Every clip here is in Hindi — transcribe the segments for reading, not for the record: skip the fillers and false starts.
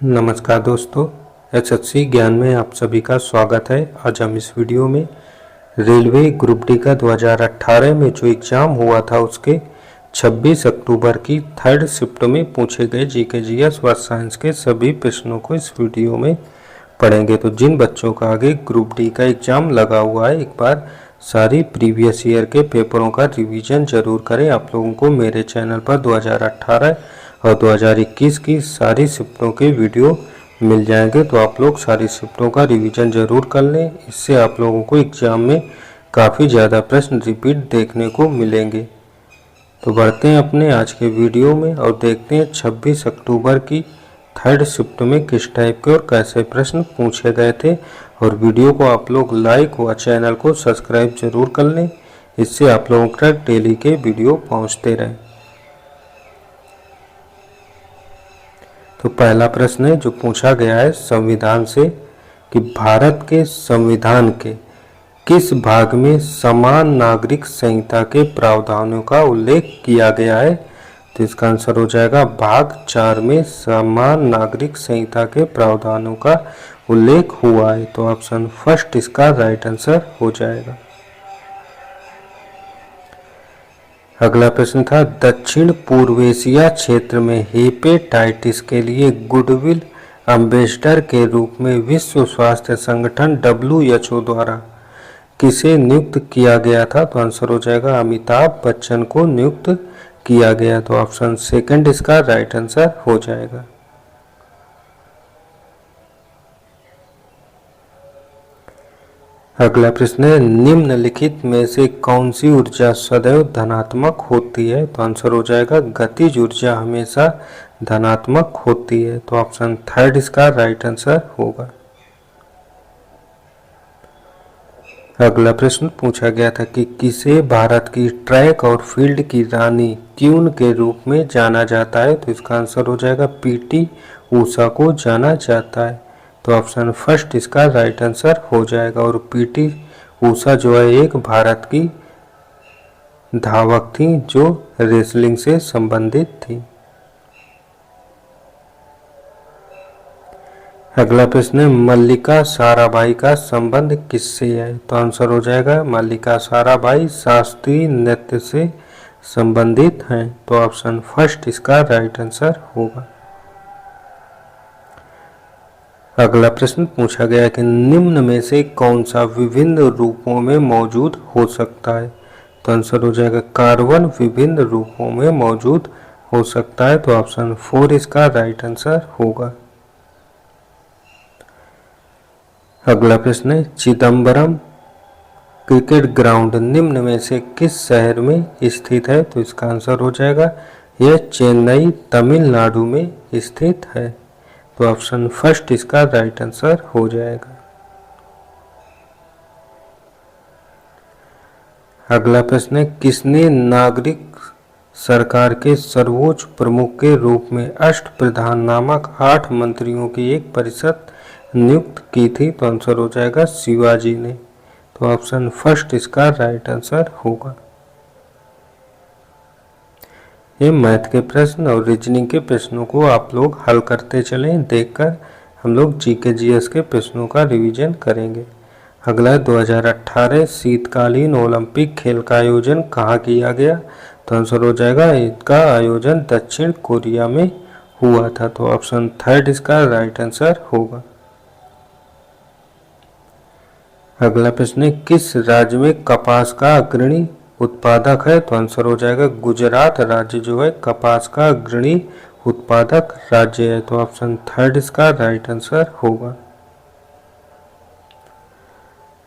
नमस्कार दोस्तों, एसएससी ज्ञान में आप सभी का स्वागत है। आज हम इस वीडियो में रेलवे ग्रुप डी का 2018 में जो एग्ज़ाम हुआ था उसके 26 अक्टूबर की थर्ड शिफ्ट में पूछे गए जीके जीएस व साइंस के सभी प्रश्नों को इस वीडियो में पढ़ेंगे। तो जिन बच्चों का आगे ग्रुप डी का एग्ज़ाम लगा हुआ है, एक बार सारी प्रीवियस ईयर के पेपरों का रिवीजन जरूर करें। आप लोगों को मेरे चैनल पर 2018 और 2021 की सारी शिफ्टों के वीडियो मिल जाएंगे, तो आप लोग सारी शिफ्टों का रिवीजन जरूर कर लें। इससे आप लोगों को एग्जाम में काफ़ी ज़्यादा प्रश्न रिपीट देखने को मिलेंगे। तो बढ़ते हैं अपने आज के वीडियो में और देखते हैं 26 अक्टूबर की थर्ड शिफ्ट में किस टाइप के और कैसे प्रश्न पूछे गए थे। और वीडियो को आप लोग लाइक व चैनल को सब्सक्राइब जरूर कर लें, इससे आप लोगों तक डेली के वीडियो पहुँचते रहें। तो पहला प्रश्न है जो पूछा गया है संविधान से कि भारत के संविधान के किस भाग में समान नागरिक संहिता के प्रावधानों का उल्लेख किया गया है। तो इसका आंसर हो जाएगा भाग 4 में समान नागरिक संहिता के प्रावधानों का उल्लेख हुआ है। तो ऑप्शन फर्स्ट इसका राइट आंसर हो जाएगा। अगला प्रश्न था दक्षिण पूर्व एशिया क्षेत्र में हेपेटाइटिस के लिए गुडविल एम्बेसडर के रूप में विश्व स्वास्थ्य संगठन WHO द्वारा किसे नियुक्त किया गया था। तो आंसर हो जाएगा अमिताभ बच्चन को नियुक्त किया गया। तो ऑप्शन सेकंड इसका राइट आंसर हो जाएगा। अगला प्रश्न है निम्नलिखित में से कौन सी ऊर्जा सदैव धनात्मक होती है। तो आंसर हो जाएगा गतिज ऊर्जा हमेशा धनात्मक होती है। तो ऑप्शन थर्ड इसका राइट आंसर होगा। अगला प्रश्न पूछा गया था कि किसे भारत की ट्रैक और फील्ड की रानी क्यून के रूप में जाना जाता है। तो इसका आंसर हो जाएगा PT ऊषा को जाना जाता है। तो ऑप्शन फर्स्ट इसका राइट आंसर हो जाएगा। और PT ऊषा जो है एक भारत की धावक थी जो रेसलिंग से संबंधित थी। अगला प्रश्न है मल्लिका साराभाई का संबंध किससे है। तो आंसर हो जाएगा मल्लिका साराभाई शास्त्रीय नृत्य से संबंधित हैं। तो ऑप्शन फर्स्ट इसका राइट आंसर होगा। अगला प्रश्न पूछा गया कि निम्न में से कौन सा विभिन्न रूपों में मौजूद हो सकता है। तो आंसर हो जाएगा कार्बन विभिन्न रूपों में मौजूद हो सकता है। तो ऑप्शन 4 इसका राइट आंसर होगा। अगला प्रश्न है चिदम्बरम क्रिकेट ग्राउंड निम्न में से किस शहर में स्थित है। तो इसका आंसर हो जाएगा यह चेन्नई तमिलनाडु में स्थित है। तो ऑप्शन फर्स्ट इसका राइट आंसर हो जाएगा। अगला प्रश्न है किसने नागरिक सरकार के सर्वोच्च प्रमुख के रूप में अष्टप्रधान नामक 8 मंत्रियों की एक परिषद नियुक्त की थी। तो आंसर हो जाएगा शिवाजी ने। तो ऑप्शन फर्स्ट इसका राइट आंसर होगा। ये मैथ के प्रश्न और रीजनिंग के प्रश्नों को आप लोग हल करते चलें। देखकर हम लोग जीके जीएस के प्रश्नों का रिवीजन करेंगे। अगला 2018 शीतकालीन ओलंपिक खेल का आयोजन कहाँ किया गया। तो आंसर हो जाएगा इसका आयोजन दक्षिण कोरिया में हुआ था। तो ऑप्शन थर्ड इसका राइट आंसर होगा। अगला प्रश्न है किस राज्य में कपास का अग्रणी उत्पादक है। तो आंसर हो जाएगा गुजरात राज्य जो है कपास का अग्रणी उत्पादक राज्य है। तो ऑप्शन थर्ड इसका राइट आंसर होगा।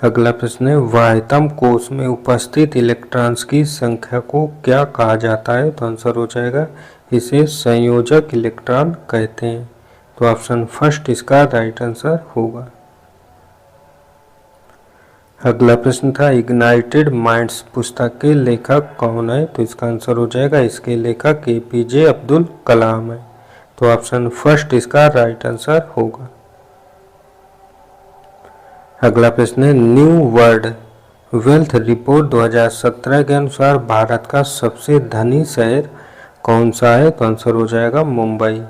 अगला प्रश्न है वाह्यतम कोश में उपस्थित इलेक्ट्रॉन्स की संख्या को क्या कहा जाता है। तो आंसर हो जाएगा इसे संयोजक इलेक्ट्रॉन कहते हैं। तो ऑप्शन फर्स्ट इसका राइट आंसर होगा। अगला प्रश्न था इग्नाइटेड माइंड्स पुस्तक के लेखक कौन है। तो इसका आंसर हो जाएगा इसके लेखक APJ अब्दुल कलाम है। तो ऑप्शन फर्स्ट इसका राइट आंसर होगा। अगला प्रश्न है न्यू वर्ल्ड वेल्थ रिपोर्ट 2017 के अनुसार भारत का सबसे धनी शहर कौन सा है। तो आंसर हो जाएगा मुंबई।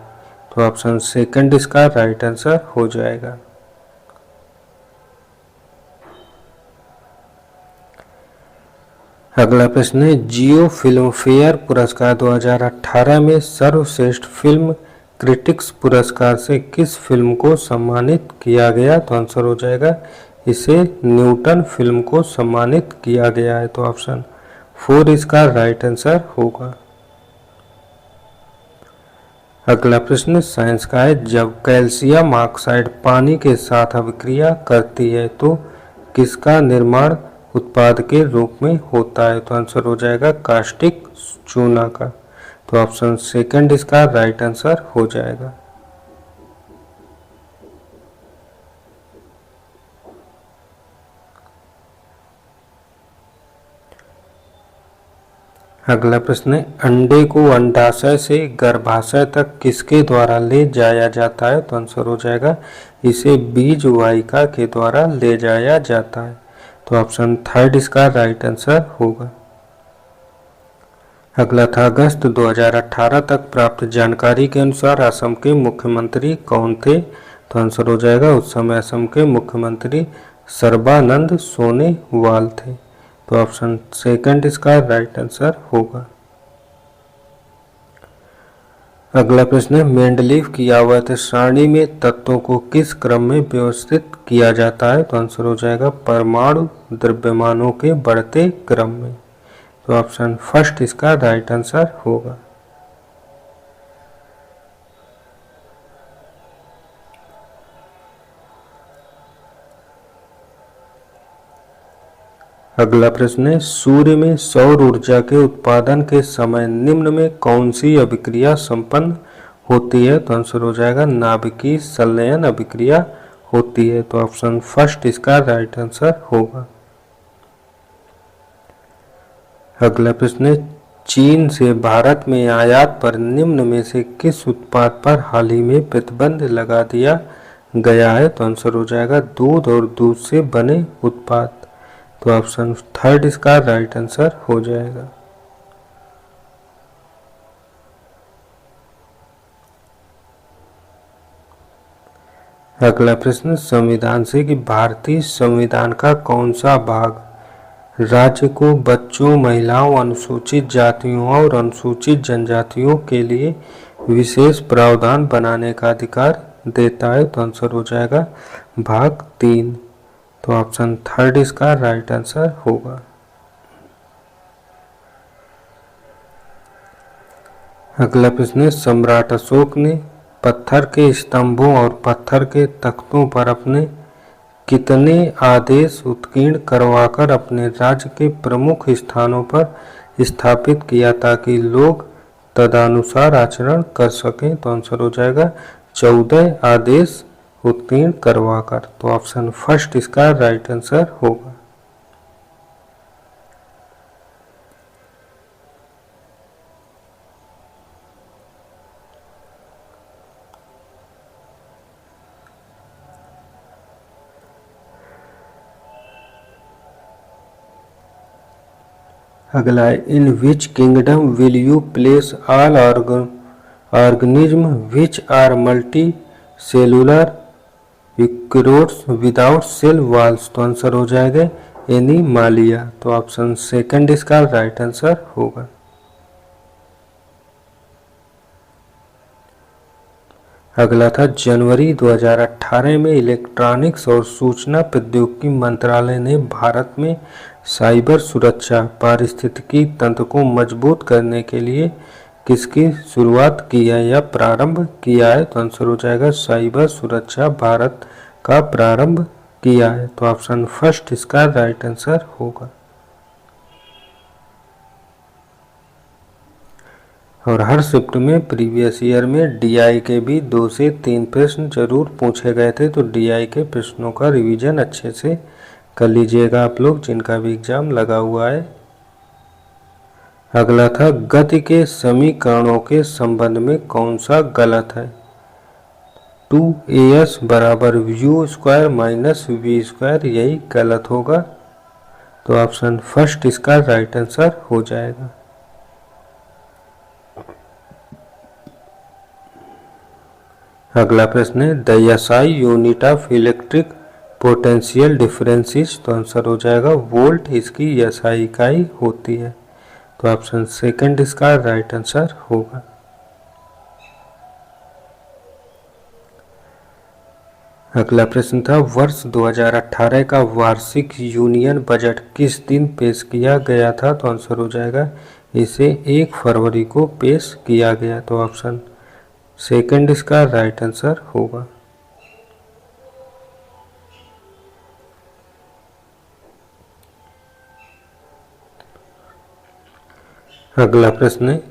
तो ऑप्शन सेकंड इसका राइट आंसर हो जाएगा। अगला प्रश्न है, जियो फिल्म फेयर पुरस्कार 2018 में सर्वश्रेष्ठ फिल्म क्रिटिक्स पुरस्कार से किस फिल्म को सम्मानित किया गया? तो आंसर हो जाएगा इसे न्यूटन फिल्म को सम्मानित किया गया है। तो ऑप्शन 4 इसका राइट आंसर होगा। अगला प्रश्न साइंस का है, जब कैल्शियम ऑक्साइड पानी के साथ अभिक्रिया करती है तो किसका निर्माण उत्पाद के रूप में होता है? तो आंसर हो जाएगा कास्टिक चूना का। तो ऑप्शन सेकंड इसका राइट आंसर हो जाएगा। अगला प्रश्न है, अंडे को अंडाशय से गर्भाशय तक किसके द्वारा ले जाया जाता है? तो आंसर हो जाएगा इसे बीज वाहिका के द्वारा ले जाया जाता है। तो ऑप्शन थर्ड इसका राइट आंसर होगा। अगला था, अगस्त 2018 तक प्राप्त जानकारी के अनुसार असम के मुख्यमंत्री कौन थे? तो आंसर हो जाएगा उस समय असम के मुख्यमंत्री सर्बानंद सोनोवाल थे। तो ऑप्शन सेकंड इसका राइट आंसर होगा। अगला प्रश्न है, मेंडलीव की आवर्त सारणी में तत्वों को किस क्रम में व्यवस्थित किया जाता है? तो आंसर हो जाएगा परमाणु द्रव्यमानों के बढ़ते क्रम में। तो ऑप्शन फर्स्ट इसका राइट आंसर होगा। अगला प्रश्न है, सूर्य में सौर ऊर्जा के उत्पादन के समय निम्न में कौन सी अभिक्रिया संपन्न होती है? तो आंसर हो जाएगा नाभिकीय संलयन अभिक्रिया होती है। तो ऑप्शन फर्स्ट इसका राइट आंसर होगा। अगला प्रश्न है, चीन से भारत में आयात पर निम्न में से किस उत्पाद पर हाल ही में प्रतिबंध लगा दिया गया है? तो आंसर हो जाएगा दूध और दूध से बने उत्पाद। तो ऑप्शन थर्ड इसका राइट आंसर हो जाएगा। अगला प्रश्न, संविधान से कि भारतीय संविधान का कौन सा भाग राज्य को बच्चों, महिलाओं, अनुसूचित जातियों और अनुसूचित जनजातियों के लिए विशेष प्रावधान बनाने का अधिकार देता है? तो आंसर हो जाएगा भाग 3। तो ऑप्शन थर्ड इसका राइट आंसर होगा। अगला प्रश्न है, सम्राट अशोक ने पत्थर के स्तंभों और पत्थर के तख्तों पर अपने कितने आदेश उत्कीर्ण करवाकर अपने राज्य के प्रमुख स्थानों पर स्थापित किया ताकि लोग तदनुसार आचरण कर सकें? तो आंसर हो जाएगा 14 आदेश उत्कीर्ण करवाकर। तो ऑप्शन फर्स्ट इसका राइट आंसर होगा। अगला है, in which kingdom will you place all organisms which are multicellular eukaryotes without cell walls? तो आंसर हो जाएगा एनिमालिया। तो ऑप्शन सेकंड इसका राइट आंसर होगा। अगला था, जनवरी 2018 में इलेक्ट्रॉनिक्स और सूचना प्रौद्योगिकी मंत्रालय ने भारत में साइबर सुरक्षा पारिस्थितिकी तंत्र को मजबूत करने के लिए किसकी शुरुआत की है या प्रारंभ किया है? तो आंसर हो जाएगा साइबर सुरक्षा भारत का प्रारंभ किया है। तो ऑप्शन फर्स्ट इसका राइट आंसर होगा। और हर शिफ्ट में प्रीवियस ईयर में डीआई के भी 2 से 3 प्रश्न जरूर पूछे गए थे। तो डीआई के प्रश्नों का रिवीजन अच्छे से कर लीजिएगा आप लोग जिनका भी एग्जाम लगा हुआ है। अगला था, गति के समीकरणों के संबंध में कौन सा गलत है? 2as बराबर u square minus v square, यही गलत होगा। तो ऑप्शन फर्स्ट इसका राइट आंसर हो जाएगा। अगला प्रश्न है the SI unit of electric potential differences, तो आंसर हो जाएगा वोल्ट इसकी एसआई इकाई होती है। तो ऑप्शन सेकंड इसका राइट आंसर होगा। अगला प्रश्न था वर्ष 2018 का वार्षिक यूनियन बजट किस दिन पेश किया गया था, तो आंसर हो जाएगा इसे 1 फरवरी को पेश किया गया। तो ऑप्शन सेकंड इसका राइट आंसर होगा। अगला प्रश्न है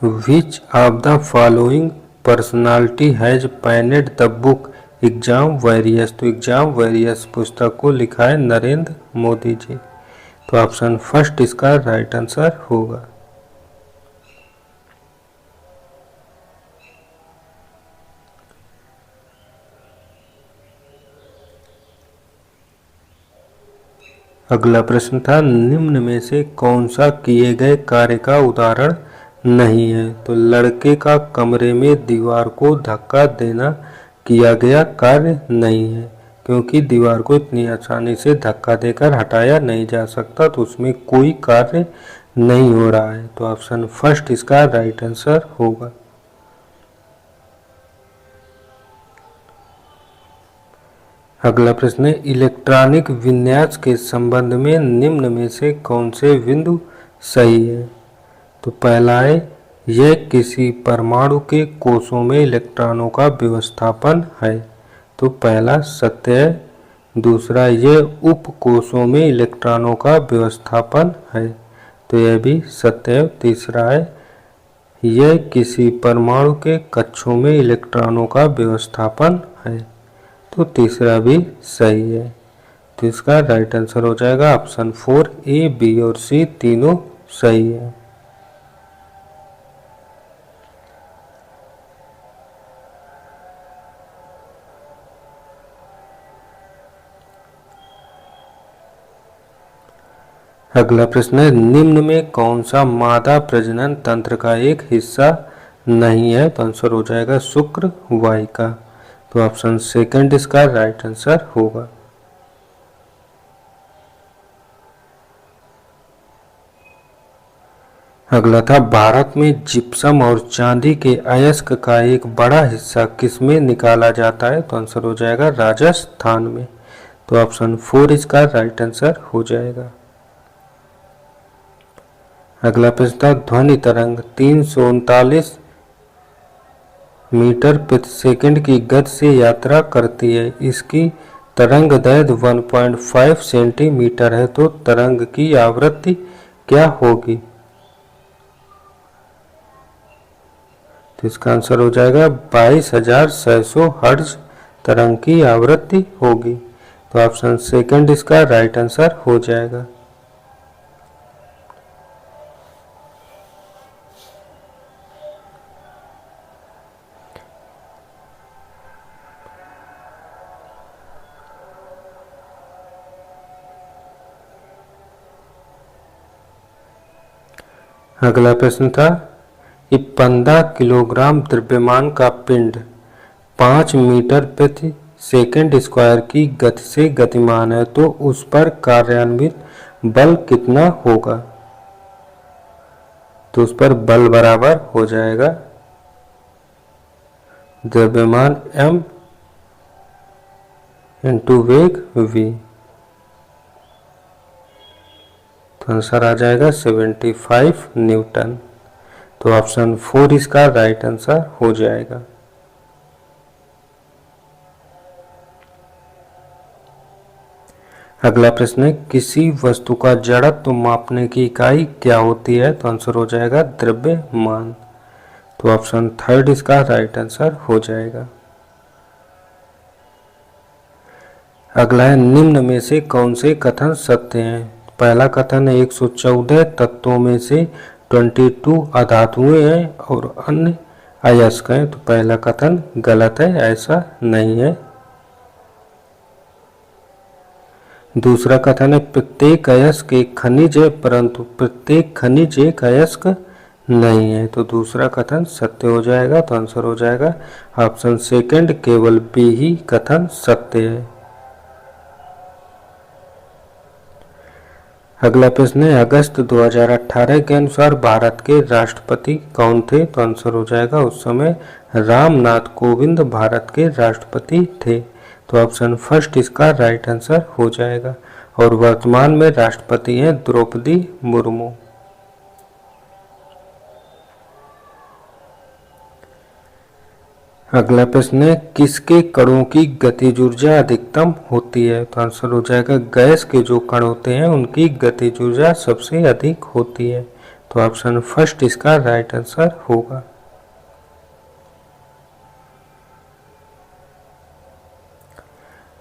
which of the following personality has penned the book exam warriors, तो एग्जाम वॉरियर्स पुस्तक को लिखा है नरेंद्र मोदी जी। तो ऑप्शन फर्स्ट इसका राइट आंसर होगा। अगला प्रश्न था निम्न में से कौन सा किए गए कार्य का उदाहरण नहीं है, तो लड़के का कमरे में दीवार को धक्का देना किया गया कार्य नहीं है, क्योंकि दीवार को इतनी आसानी से धक्का देकर हटाया नहीं जा सकता, तो उसमें कोई कार्य नहीं हो रहा है। तो ऑप्शन फर्स्ट इसका राइट आंसर होगा। अगला प्रश्न है इलेक्ट्रॉनिक विन्यास के संबंध में निम्न में से कौन से बिंदु सही है, तो पहला है यह किसी परमाणु के कोषों में इलेक्ट्रॉनों का व्यवस्थापन है, तो पहला सत्य है। दूसरा यह उपकोषों में इलेक्ट्रॉनों का व्यवस्थापन है, तो यह भी सत्य है। तीसरा है यह किसी परमाणु के कक्षों में इलेक्ट्रॉनों का व्यवस्थापन है, तो तीसरा भी सही है। तो इसका राइट आंसर हो जाएगा ऑप्शन 4 ए, बी और सी तीनों सही है। अगला प्रश्न है निम्न में कौन सा मादा प्रजनन तंत्र का एक हिस्सा नहीं है, तो आंसर हो जाएगा शुक्र वाहिका। तो ऑप्शन सेकंड इसका राइट आंसर होगा। अगला था भारत में जिप्सम और चांदी के अयस्क का एक बड़ा हिस्सा किसमें निकाला जाता है, तो आंसर हो जाएगा राजस्थान में। तो ऑप्शन 4 इसका राइट आंसर हो जाएगा। अगला प्रश्न था ध्वनि तरंग 339 मीटर प्रति सेकंड की गति से यात्रा करती है, इसकी तरंग दैर्घ्य 1.5 सेंटीमीटर है, तो तरंग की आवृत्ति क्या होगी, तो इसका आंसर हो जाएगा 22,600 हर्ट्ज तरंग की आवृत्ति होगी। तो ऑप्शन सेकंड इसका राइट आंसर हो जाएगा। अगला प्रश्न था कि 15 किलोग्राम द्रव्यमान का पिंड 5 मीटर प्रति सेकंड स्क्वायर की गति से गतिमान है, तो उस पर कार्यान्वित बल कितना होगा, तो उस पर बल बराबर हो जाएगा द्रव्यमान m इंटू वेग v। तो आंसर आ जाएगा 75 न्यूटन। तो ऑप्शन 4 इसका राइट आंसर हो जाएगा। अगला प्रश्न है किसी वस्तु का जड़त्व मापने की इकाई क्या होती है, तो आंसर हो जाएगा द्रव्यमान। तो ऑप्शन 3 इसका राइट आंसर हो जाएगा। अगला है निम्न में से कौन से कथन सत्य हैं, पहला कथन है 114 तत्वों में से 22 अधातुएं हैं और अन्य अयस्क हैं, तो पहला कथन गलत है, ऐसा नहीं है। दूसरा कथन है प्रत्येक अयस्क एक खनिज है, परंतु प्रत्येक खनिज एक अयस्क नहीं है, तो दूसरा कथन सत्य हो जाएगा। तो आंसर हो जाएगा ऑप्शन सेकंड, केवल बी ही कथन सत्य है। अगला प्रश्न है, अगस्त 2018 के अनुसार भारत के राष्ट्रपति कौन थे? तो आंसर हो जाएगा उस समय रामनाथ कोविंद भारत के राष्ट्रपति थे। तो ऑप्शन फर्स्ट इसका राइट आंसर हो जाएगा। और वर्तमान में राष्ट्रपति हैं द्रौपदी मुर्मू। अगला प्रश्न है, किसके कणों की गतिज ऊर्जा अधिकतम होती है? तो आंसर हो जाएगा गैस के जो कण होते हैं उनकी गतिज ऊर्जा सबसे अधिक होती है। तो ऑप्शन फर्स्ट इसका राइट आंसर होगा।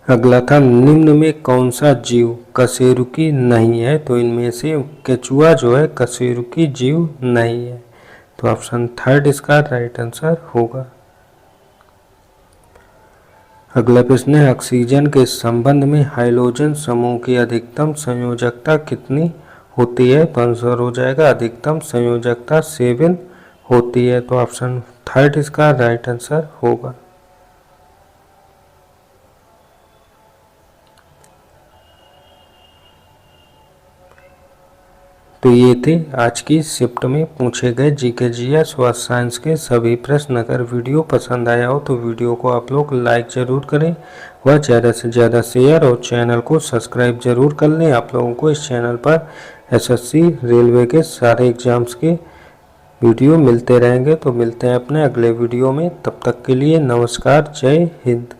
अगला था, निम्न में कौन सा जीव कशेरुकी नहीं है? तो इनमें से केचुआ जो है कशेरुकी जीव नहीं है। तो ऑप्शन थर्ड इसका राइट आंसर होगा। अगला प्रश्न है, ऑक्सीजन के संबंध में हाइड्रोजन समूह की अधिकतम संयोजकता कितनी होती है? तो आंसर हो जाएगा अधिकतम संयोजकता 7 होती है। तो ऑप्शन थर्ड इसका राइट आंसर होगा। तो ये थे आज की शिफ्ट में पूछे गए जीके जीएस स्वास्थ्य साइंस के सभी प्रश्न। अगर वीडियो पसंद आया हो तो वीडियो को आप लोग लाइक ज़रूर करें व ज़्यादा से ज़्यादा शेयर और चैनल को सब्सक्राइब ज़रूर कर लें। आप लोगों को इस चैनल पर एसएससी रेलवे के सारे एग्ज़ाम्स के वीडियो मिलते रहेंगे। तो मिलते हैं अपने अगले वीडियो में, तब तक के लिए नमस्कार, जय हिंद।